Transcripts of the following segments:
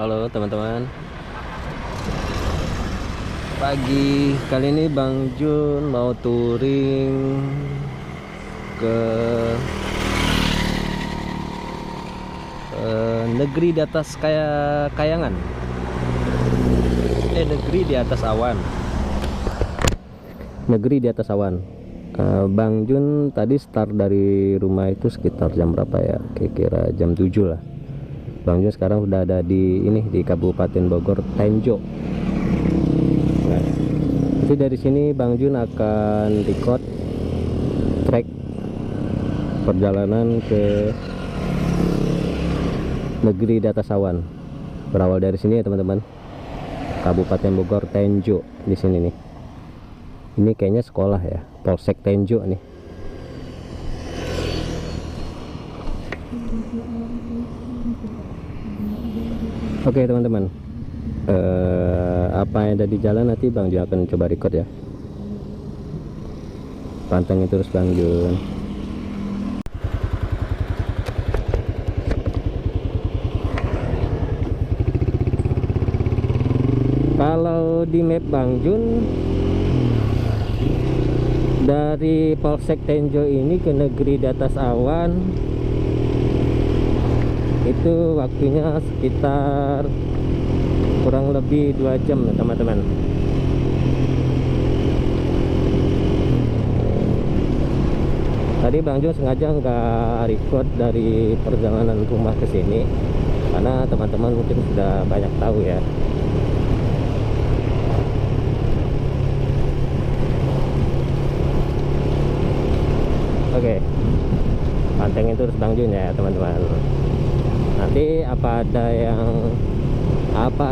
Halo teman-teman. Pagi kali ini Bang Jun mau touring ke negeri di atas kayangan. Negeri di atas awan. Negeri di atas awan. Bang Jun tadi start dari rumah itu sekitar jam berapa ya? Kira-kira jam 7 lah. Bang Jun sekarang sudah ada di Kabupaten Bogor, Tenjo. Nah, jadi dari sini Bang Jun akan record track perjalanan ke negeri di atas awan. Berawal dari sini ya teman-teman, Kabupaten Bogor, Tenjo di sini nih. Ini kayaknya sekolah ya, Polsek Tenjo nih. Oke teman-teman, apa yang ada di jalan nanti Bang Jun akan coba record ya. Pantengin terus Bang Jun. Kalau di map Bang Jun, dari Polsek Tenjo ini ke negeri di atas awan itu waktunya sekitar kurang lebih 2 jam ya teman-teman. Tadi Bang Jun sengaja nggak record dari perjalanan rumah ke sini karena teman-teman mungkin sudah banyak tahu ya. Oke, pantengin terus Bang Jun ya teman-teman. Nanti apa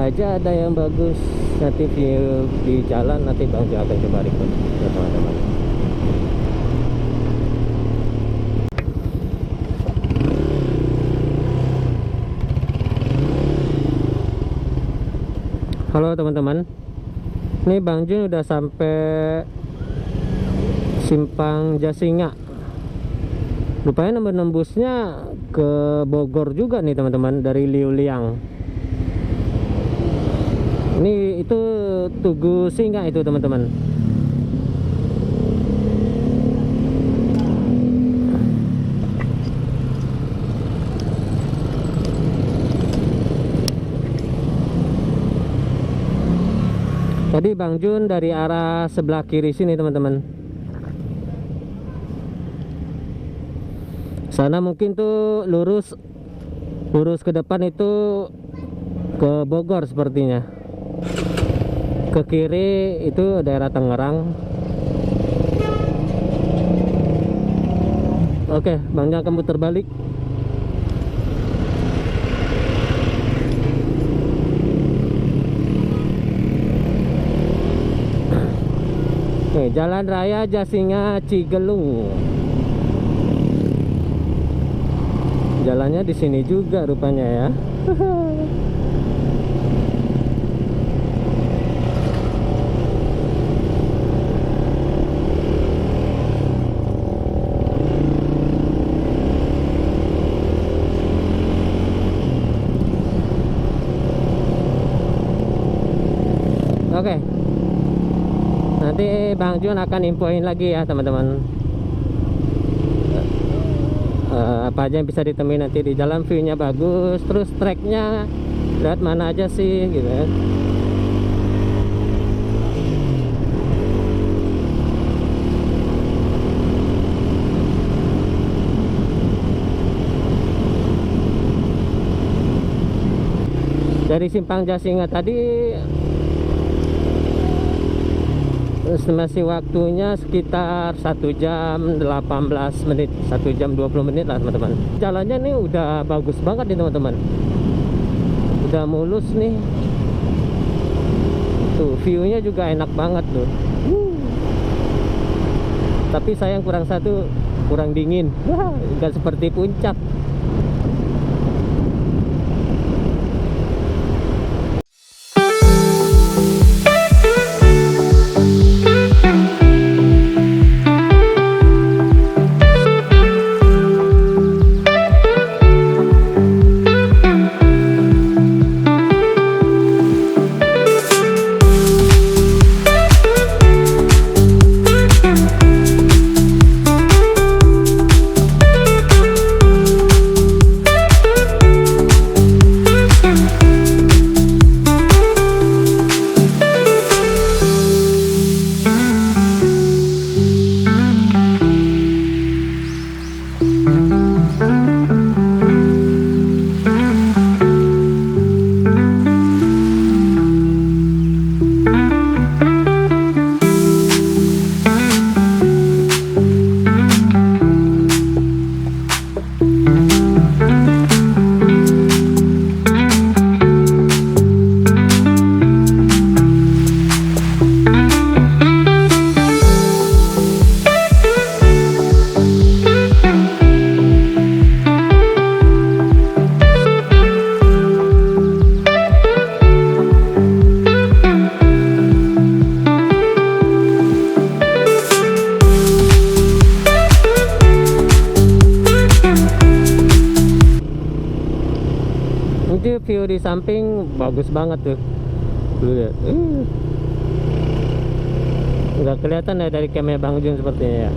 aja ada yang bagus, nanti view di jalan nanti Bang Jun akan coba record ya teman-teman. Halo teman-teman, ini Bang Jun udah sampai Simpang Jasinga. Rupanya nomor nembusnya ke Bogor juga nih teman-teman, dari Liuliang. Ini itu Tugu Singa itu teman-teman. Tadi Bang Jun dari arah sebelah kiri sini teman-teman. Sana mungkin tuh lurus ke depan itu ke Bogor sepertinya. Ke kiri itu daerah Tangerang. Oke, Bang Jun akan putar balik. Jalan Raya Jasinga Cigelung. Jalannya di sini juga rupanya ya. Oke. Nanti Bang Jun akan infoin lagi ya teman-teman. Apa aja yang bisa ditemuin nanti di jalan, view-nya bagus, terus tracknya lihat mana aja sih gitu ya. Dari Simpang Jasinga tadi estimasi waktunya sekitar 1 jam 18 menit, 1 jam 20 menit lah teman-teman. Jalannya nih udah bagus banget nih teman-teman, udah mulus nih tuh, view-nya juga enak banget tuh. Tapi sayang kurang dingin. Nggak seperti puncak. Itu view di samping bagus banget tuh. Lu lihat. Nggak kelihatan ya dari campnya Bang Jun sepertinya ya.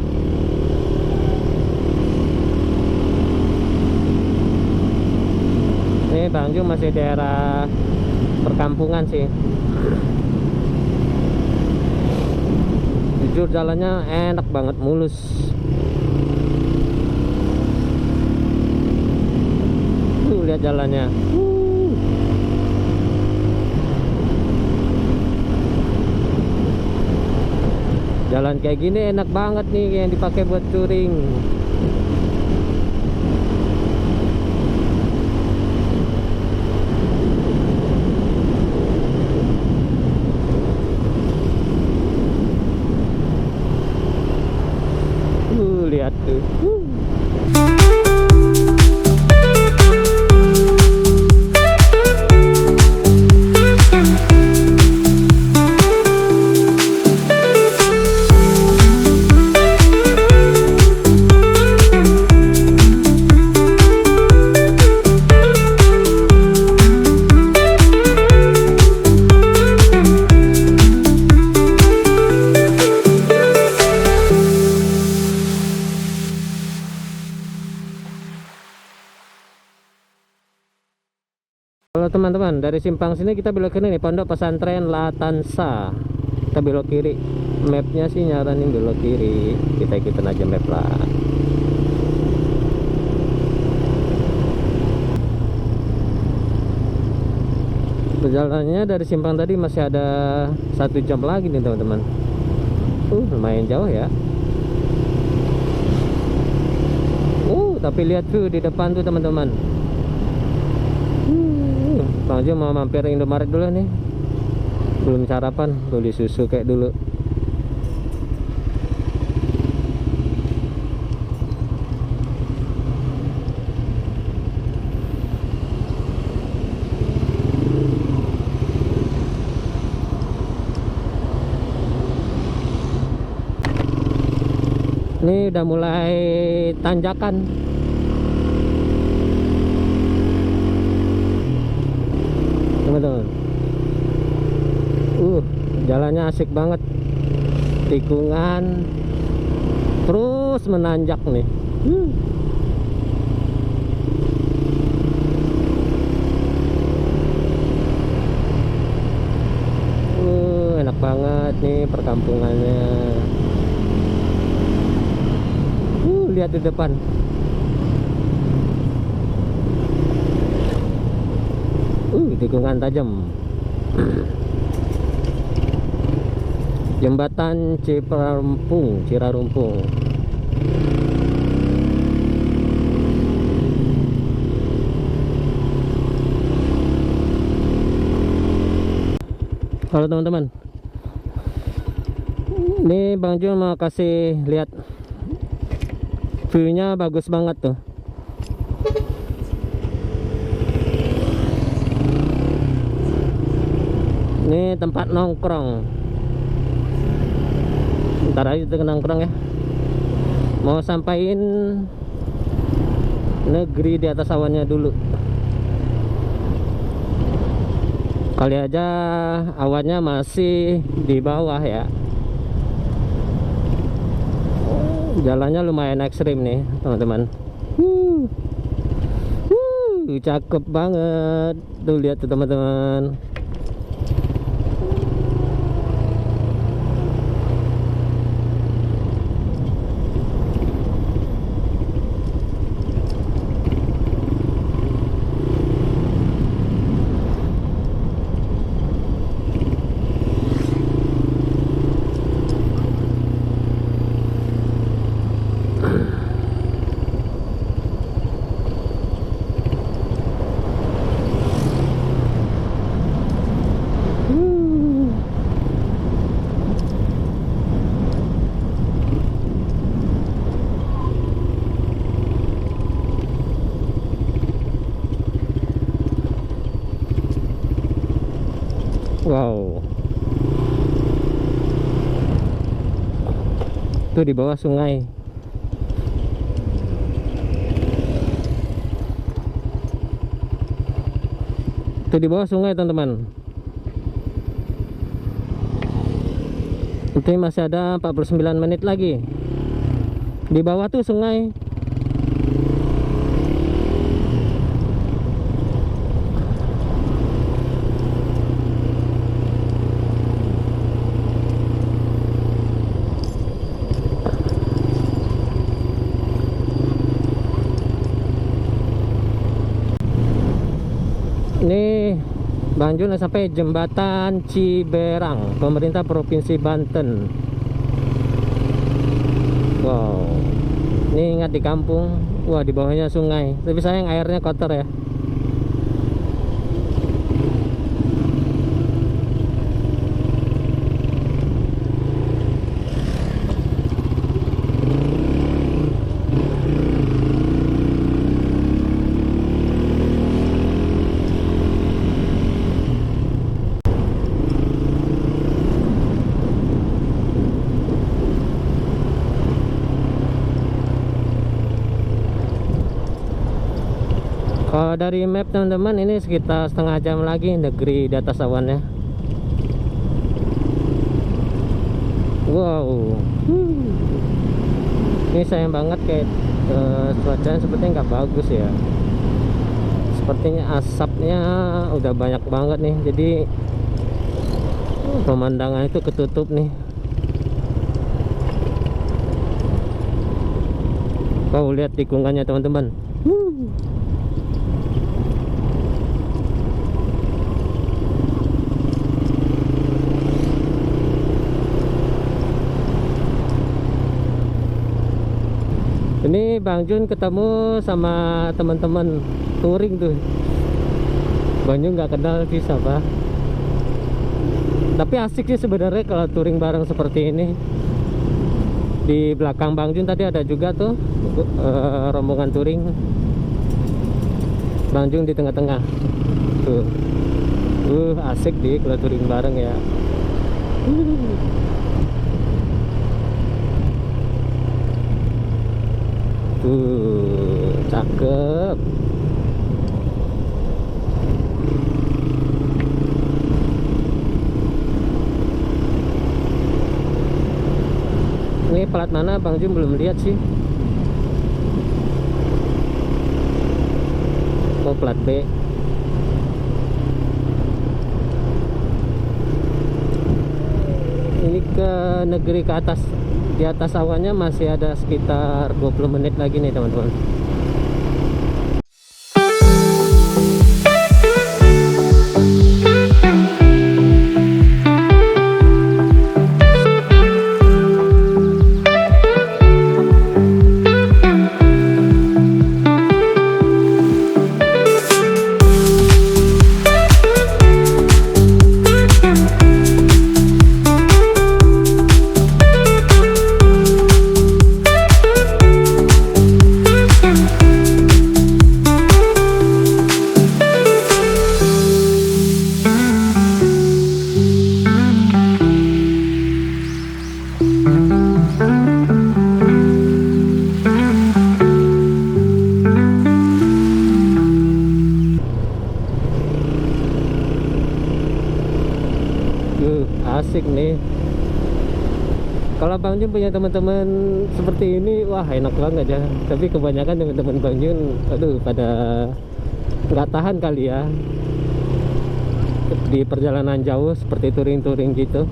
Ini Bang Jun masih daerah perkampungan sih. Jujur jalannya enak banget, mulus. Lihat jalannya. Jalan kayak gini enak banget nih yang dipakai buat touring. Lihat tuh. Halo teman-teman, dari simpang sini kita belok kiri nih, Pondok Pesantren Latansa. Kita belok kiri. Mapnya sih nyaranin belok kiri. Kita ikutin aja map lah. Perjalanannya dari simpang tadi masih ada 1 jam lagi nih teman-teman. Lumayan jauh ya. Tapi lihat tuh di depan tuh teman-teman. Bang Jo mau mampir Indomaret dulu nih. Belum sarapan, beli susu kayak dulu. Ini udah mulai tanjakan. Teman-teman, jalannya asik banget, tikungan terus menanjak nih. Enak banget nih perkampungannya. Lihat di depan. Tikungan tajam. Jembatan Cirarumpung. Halo teman-teman, ini Bang Jo mau kasih lihat view-nya, bagus banget tuh. Ini tempat nongkrong. Ntar aja kita nongkrong ya. Mau sampaiin negeri di atas awannya dulu. Kali aja awannya masih di bawah ya. Jalannya lumayan ekstrim nih teman-teman. Cakep banget. Tuh lihat tuh teman-teman. Wow, itu di bawah sungai. Itu di bawah sungai teman-teman. Itu masih ada 49 menit lagi. Di bawah tuh sungai. Ini Bang Jun sampai jembatan Ciberang, pemerintah Provinsi Banten. Wow, ini ingat di kampung. Wah, di bawahnya sungai, tapi sayang airnya kotor ya. Kalau dari map teman-teman, ini sekitar setengah jam lagi negeri di atas awannya. Wow, ini sayang banget kayak cuacanya sepertinya nggak bagus ya. Sepertinya asapnya udah banyak banget nih, jadi pemandangan itu ketutup nih. Kau lihat tikungannya teman-teman. Ini Bang Jun ketemu sama teman-teman touring tuh. Bang Jun nggak kenal sih siapa. Tapi asik sih sebenarnya kalau touring bareng seperti ini. Di belakang Bang Jun tadi ada juga tuh rombongan touring. Bang Jun di tengah-tengah. Tuh. Asik deh kalau touring bareng ya. Cakep. Ini plat mana Bang Jun belum lihat sih. Oh, plat B. Ini ke negeri ke atas. Di atas awannya masih ada sekitar 20 menit lagi nih teman-teman. Asik nih. Kalau Bang Jun punya teman-teman seperti ini, wah enak banget ya. Tapi kebanyakan teman-teman Bang Jun, aduh, pada nggak tahan kali ya di perjalanan jauh seperti touring-touring gitu.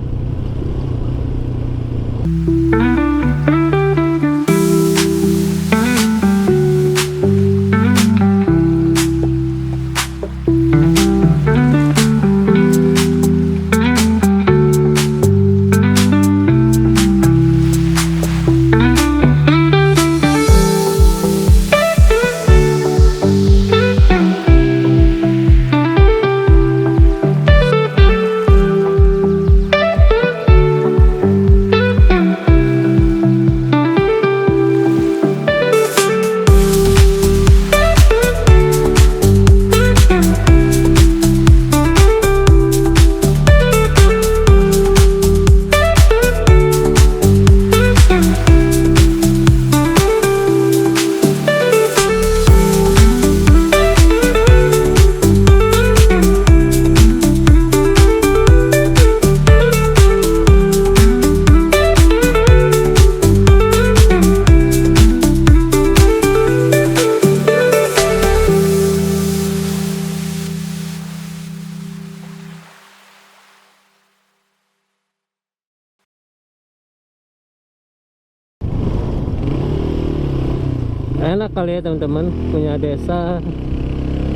Enak kali ya teman-teman punya desa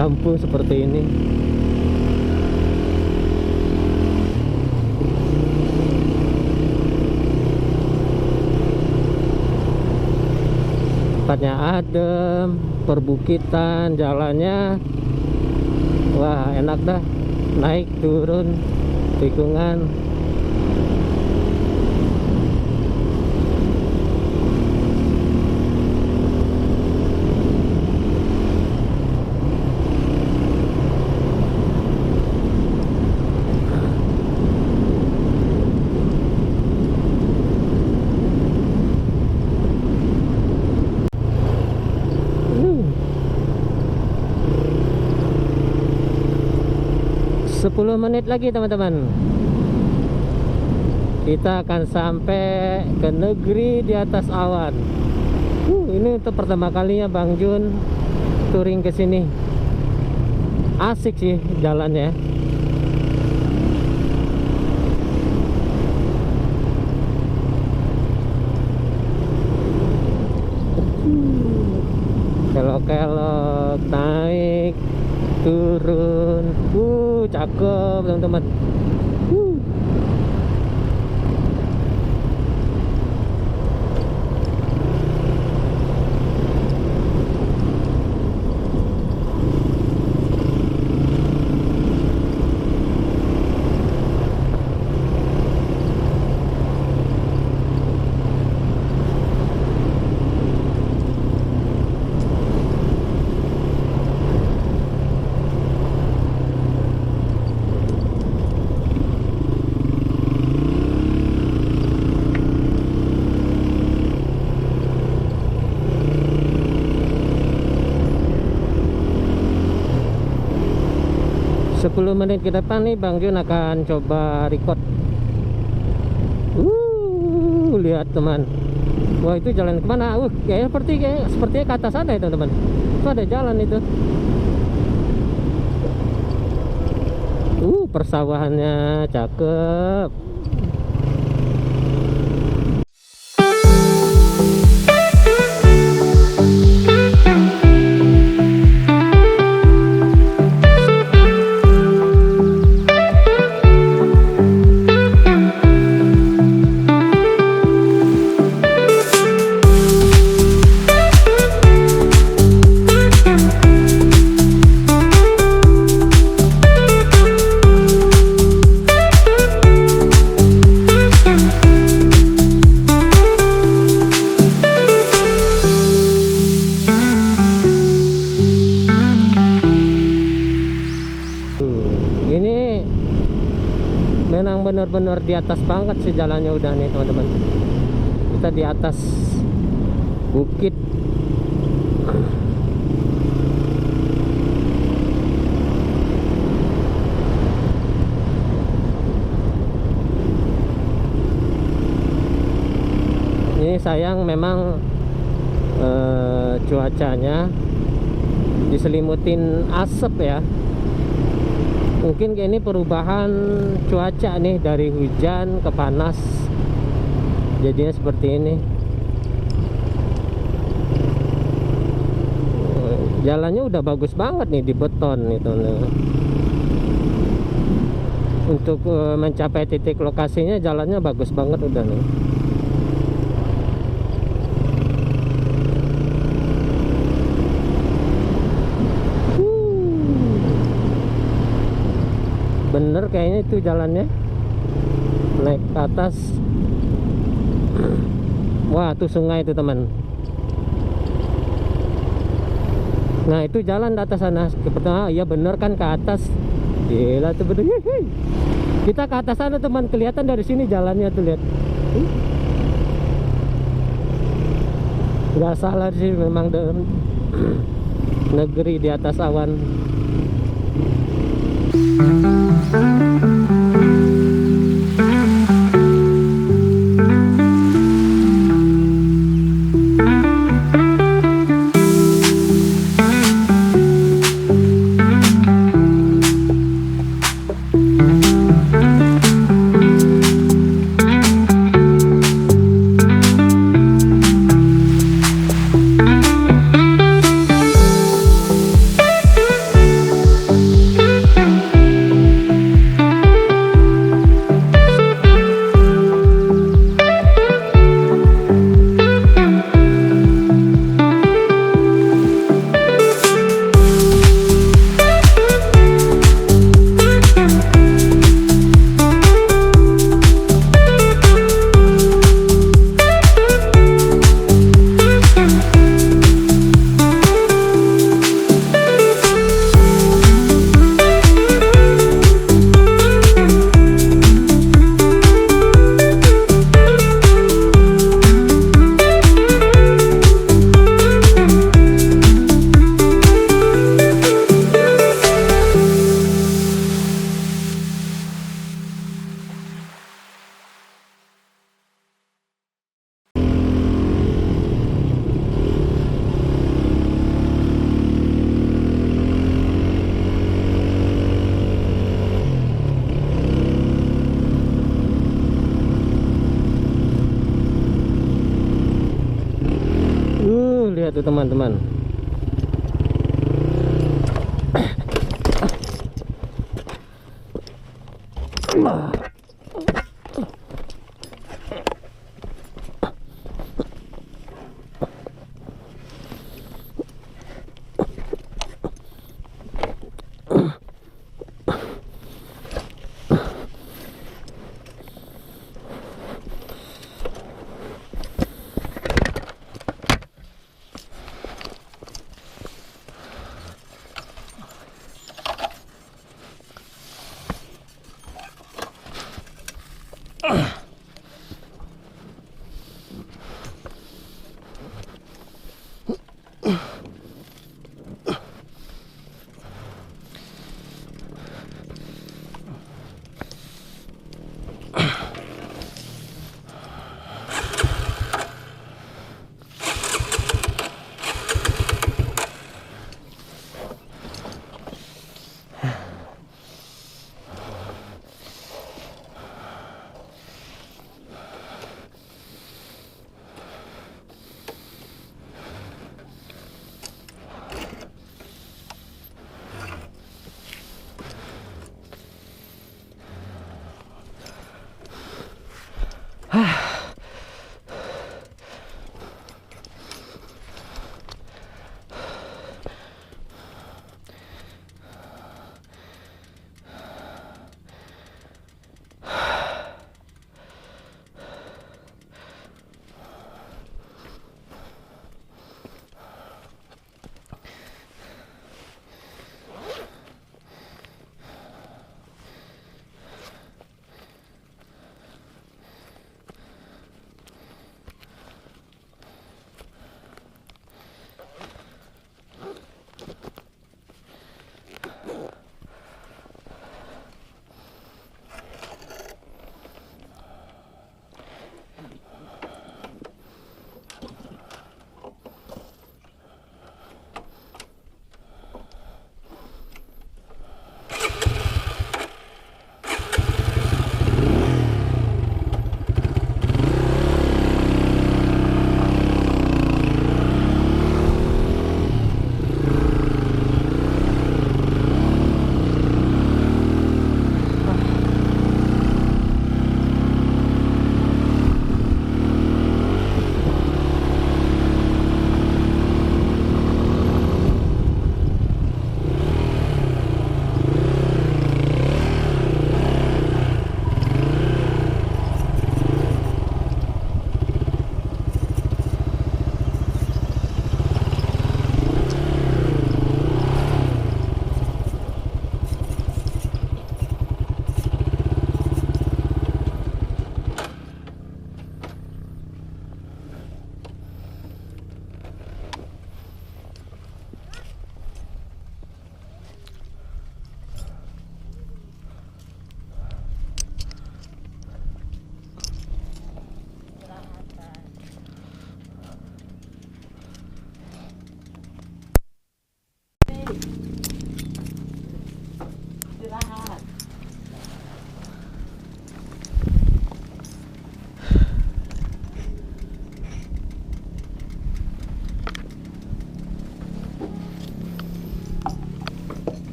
kampung seperti ini. Tempatnya adem, perbukitan, jalannya wah enak dah, naik turun tikungan. Sepuluh menit lagi teman-teman, kita akan sampai ke negeri di atas awan. Ini untuk pertama kalinya Bang Jun touring ke sini. Asik sih jalannya. Kelok-kelok, naik turun, cakep teman-teman. Sepuluh menit ke depan nih Bang Jun akan coba record. Lihat teman, wah itu jalan kemana? Kayaknya sepertinya ke atas ada ya teman-teman. Itu ada jalan itu. Persawahannya cakep. Memang benar-benar di atas banget sih jalannya udah nih teman-teman. Kita di atas bukit. Ini sayang memang cuacanya diselimutin asap ya. Mungkin ini perubahan cuaca nih dari hujan ke panas, jadinya seperti ini. Jalannya udah bagus banget nih di beton itu. Untuk mencapai titik lokasinya jalannya bagus banget udah nih. Bener kayaknya itu jalannya, naik ke atas. Wah tuh sungai itu teman. Nah itu jalan di atas sana. Iya bener kan ke atas. Gila tuh bener. Kita ke atas sana teman, kelihatan dari sini jalannya tuh, lihat. Nggak salah sih memang negeri di atas awan. tuh teman-teman.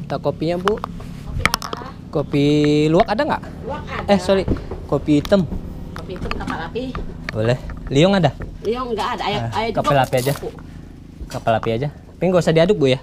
Tak kopinya Bu? Kopi apa? Kopi luwak ada nggak? Luwak ada. Sorry, kopi hitam. Kopi hitam kapal api. Boleh. Liong ada? Liong nggak ada. Ayo kapal api aja. Kapal api aja. Tapi nggak usah diaduk Bu ya? Ya.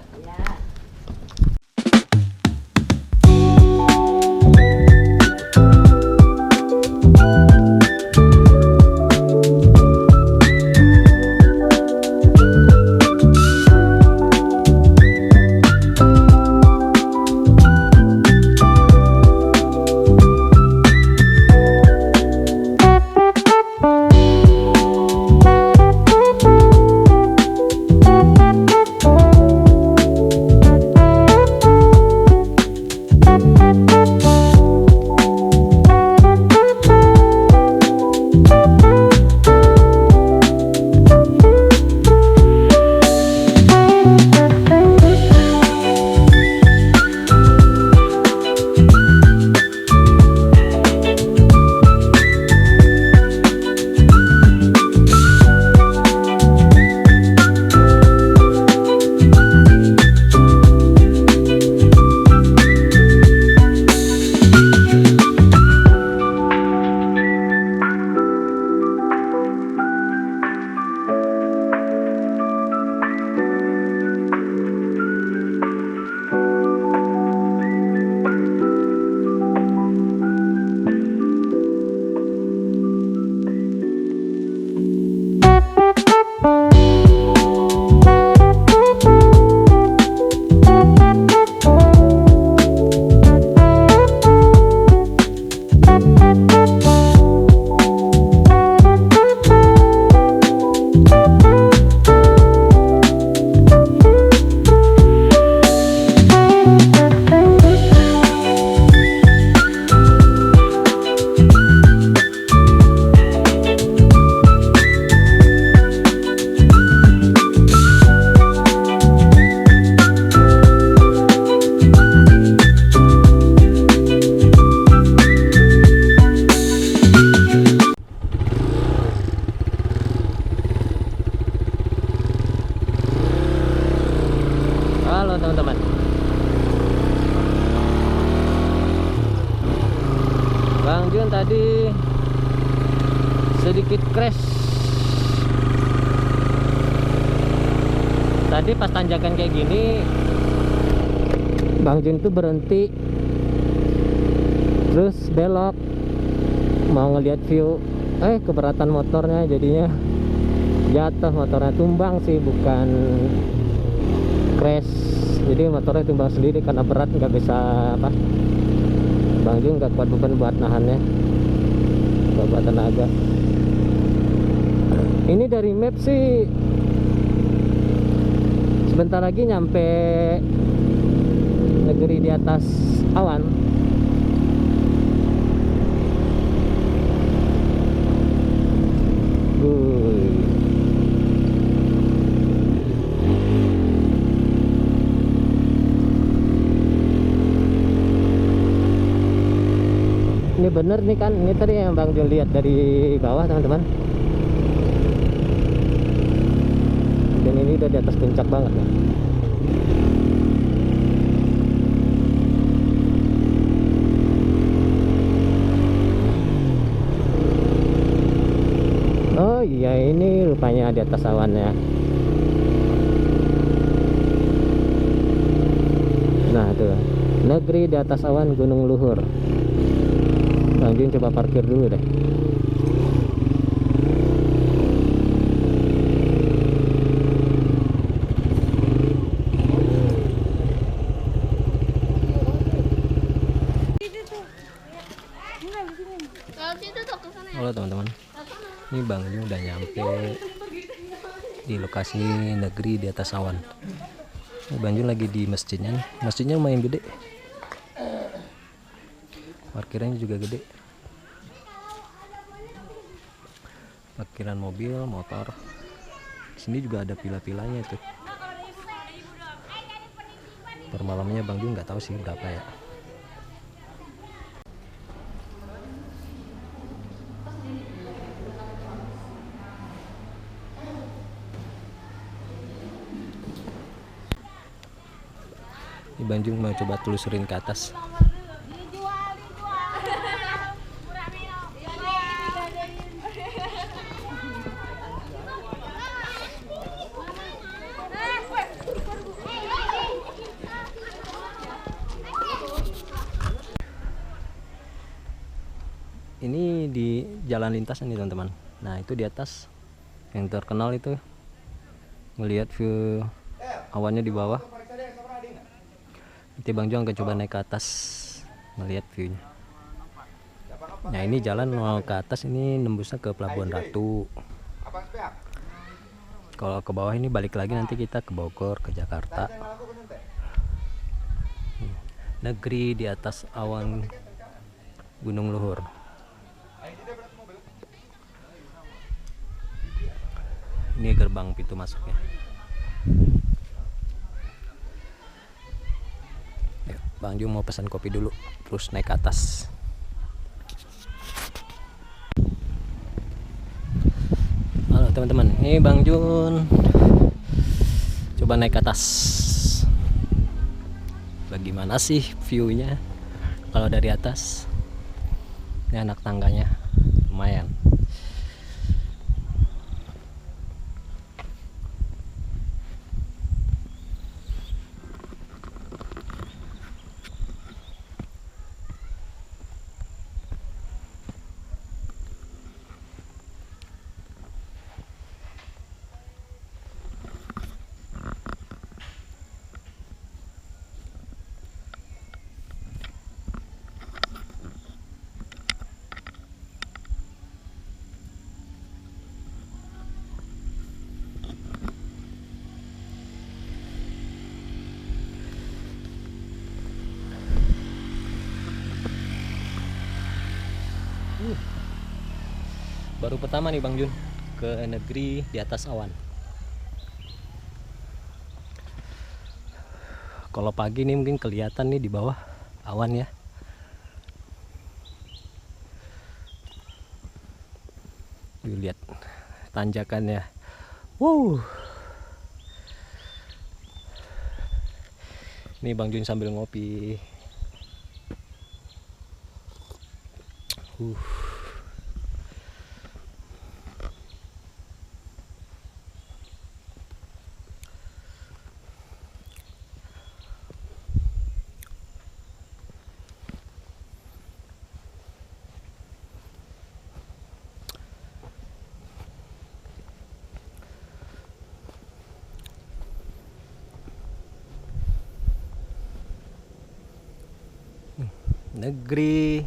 Halo teman-teman. Bang Jun tadi sedikit crash. Tadi pas tanjakan kayak gini, Bang Jun tuh berhenti, terus belok mau ngeliat view, keberatan motornya, jadinya jatuh. Motornya tumbang sih, bukan crash. Jadi motornya tumbang sendiri karena berat, nggak bisa apa. Bang Jun nggak kuat beban buat nahannya, nggak kuat tenaga. Ini dari map sih sebentar lagi nyampe negeri di atas awan. Ini bener nih kan, ini tadi yang Bang Jul lihat dari bawah teman-teman. Dan ini udah di atas puncak banget ya. Oh iya, ini rupanya di atas awan ya. Nah tuh, negeri di atas awan Gunung Luhur. Bang Jun coba parkir dulu deh. Halo teman-teman, ini Bang Jun udah nyampe di lokasi negeri di atas awan. Bang Jun lagi di masjidnya nih. Masjidnya lumayan gede, parkirannya juga gede, parkiran mobil, motor. Di sini juga ada pila-pilanya itu. Per malamnya Bang Jun nggak tahu sih berapa ya. Ini Bang Jun mau coba telusurin ke atas. Ini di jalan lintas nih teman-teman. Nah itu di atas yang terkenal itu, ngelihat view awannya di bawah. Nanti Bang Jun akan coba naik ke atas melihat viewnya. Nah ini jalan mau ke atas, ini nembusnya ke Pelabuhan Ratu. Kalau ke bawah ini balik lagi nanti kita ke Bogor, ke Jakarta. Negeri di atas awan Gunung Luhur. Ini gerbang pintu masuknya. Yuk, Bang Jun mau pesan kopi dulu, terus naik ke atas. Halo teman-teman, ini Bang Jun coba naik ke atas. Bagaimana sih viewnya kalau dari atas? Ini anak tangganya lumayan. Baru pertama nih Bang Jun ke negeri di atas awan. Kalau pagi nih mungkin kelihatan nih di bawah awan ya. Lihat tanjakannya. Wow. Ini Bang Jun sambil ngopi. Negeri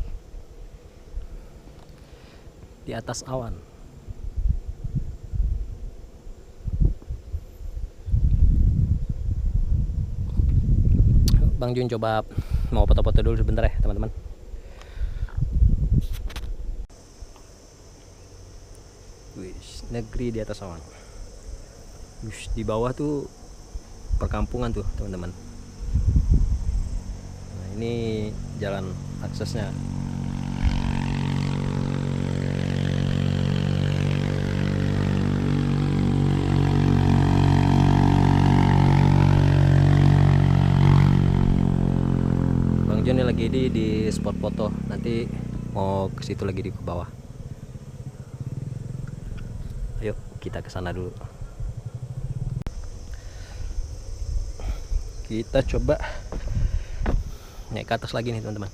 di atas awan. Bang Jun coba mau foto-foto dulu sebentar ya teman-teman. Wih, negeri di atas awan. Wih, di bawah tuh perkampungan tuh teman-teman. Nah, ini jalan aksesnya. Bang Joni lagi di spot foto, nanti mau ke situ lagi di bawah. Ayo kita ke sana dulu. Kita coba naik ke atas lagi nih teman-teman.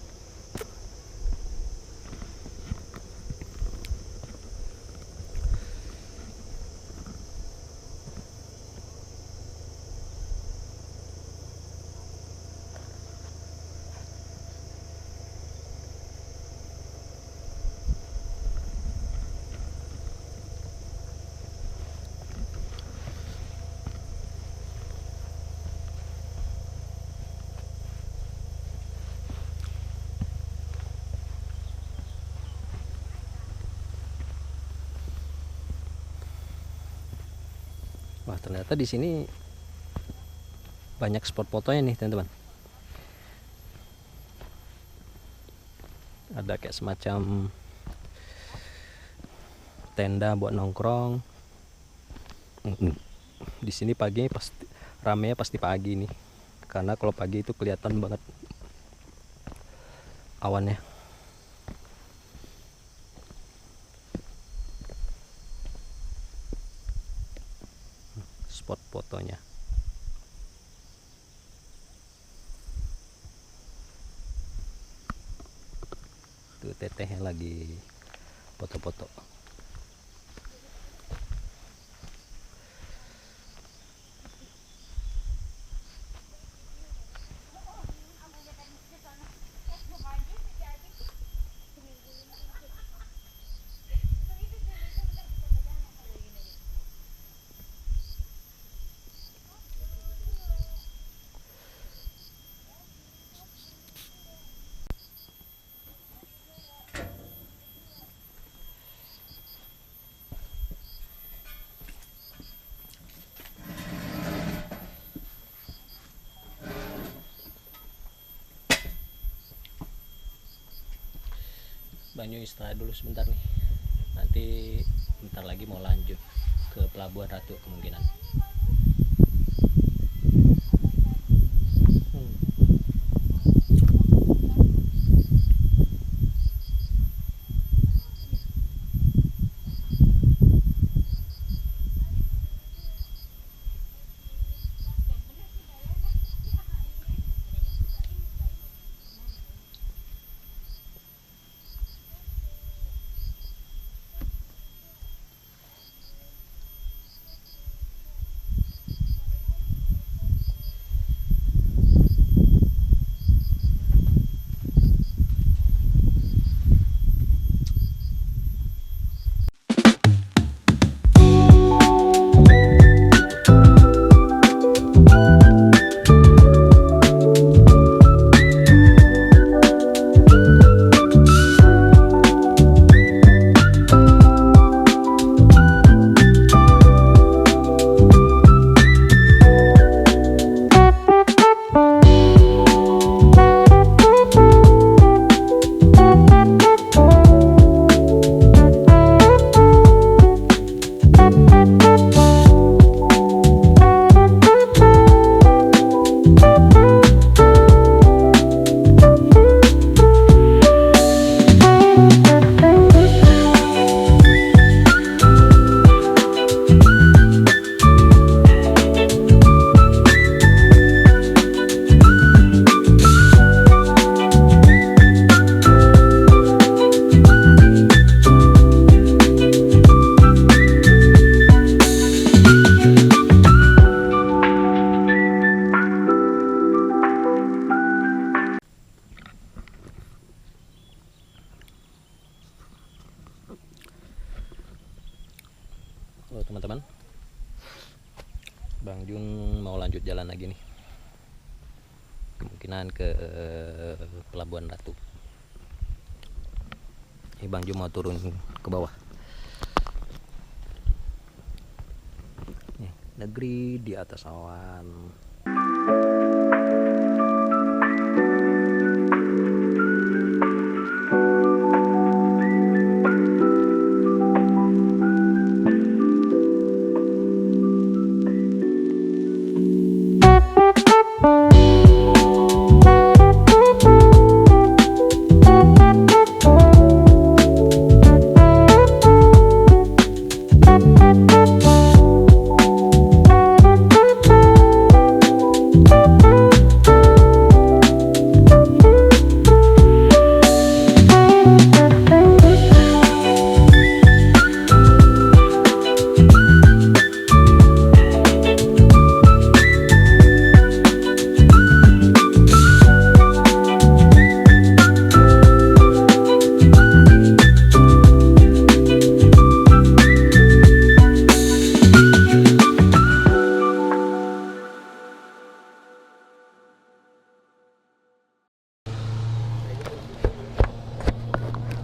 Wah, ternyata di sini banyak spot fotonya nih teman-teman. Ada kayak semacam tenda buat nongkrong. Di sini pagi pasti ramenya, pasti pagi nih, karena kalau pagi itu kelihatan banget awannya. Spot fotonya. Tuh tetehnya lagi foto-foto. Banyu istirahat dulu sebentar nih, nanti bentar lagi mau lanjut ke Pelabuhan Ratu kemungkinan. kemungkinan ke Pelabuhan Ratu. Ini Bang Jum mau turun ke bawah. Nih, negeri di atas awan.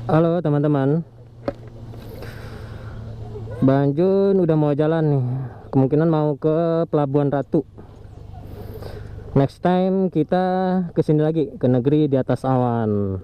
Halo teman-teman, Bang Jun udah mau jalan nih, kemungkinan mau ke Pelabuhan Ratu. Next time kita kesini lagi, ke negeri di atas awan.